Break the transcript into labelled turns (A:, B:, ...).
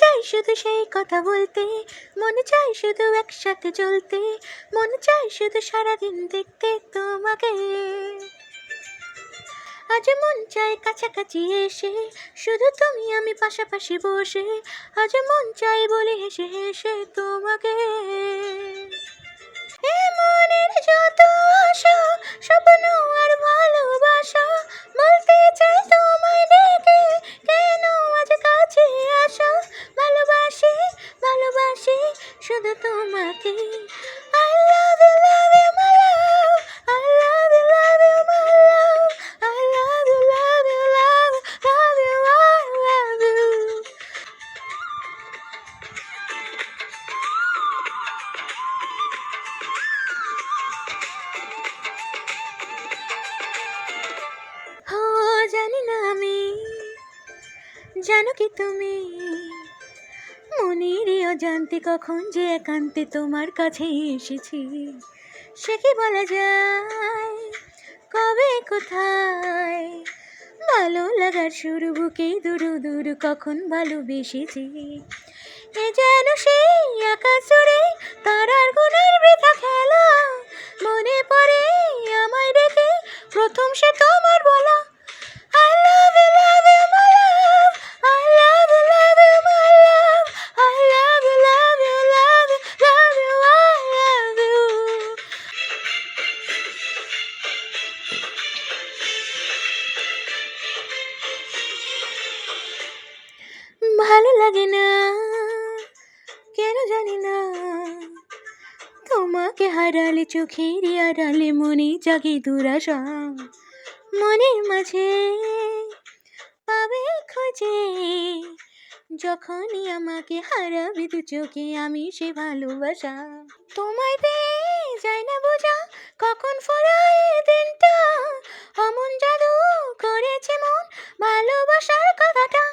A: চাই শুধু সেই কথা বলতে, মনে চাই শুধু একসাথে চলতে, মনে চাই শুধু সারাদিন দেখতে তোমাকে। আজ মন চাই কাছাকাছি এসে, শুধু তুমি আমি পাশাপাশি বসে, আজ মন চাই বলে হেসে হেসে তোমাকে। এ মনের যত আশা, স্বপ্ন আর ভালোবাসা, বলতে চাই তোমায় ডেকে, কেন আজ কাছে আসা। ভালোবাসি ভালোবাসি শুধু তোমাকে। I love you my love, I love you my love, I love you love you, I love you. ও জানি না আমি, জানো কি তুমি, মনেরই অজান্তে কখন যে একান্তে তোমার কাছে এসেছি। সে কি বলা যায়, কবে কোথায়, ভালো লাগার শুরু বুকে দুরু দুরু কখন ভালোবেসেছি। এ যেন সেই আকাশ জুড়ে তারার গুণের বৃথা খেলা, মনে পড়ে আমায় ডেকে প্রথম সে তোমার বলা। I love you my love, I love you my love, I love you love you, I love you. ভালো লাগে না কেন জানি না, তোমাকে হারালে চোখের আড়ালে মনে জাগে দুরাশা। মনের মাঝে পাবে খোঁজে, যখনই আমাকে হারাবে দু চোখে আমি সে ভালোবাসা। তোমায় পেয়ে যায় না বোঝা, কখন ফুরায় দিনটা, অমন জাদু করেছে মন ভালোবাসার কথাটা।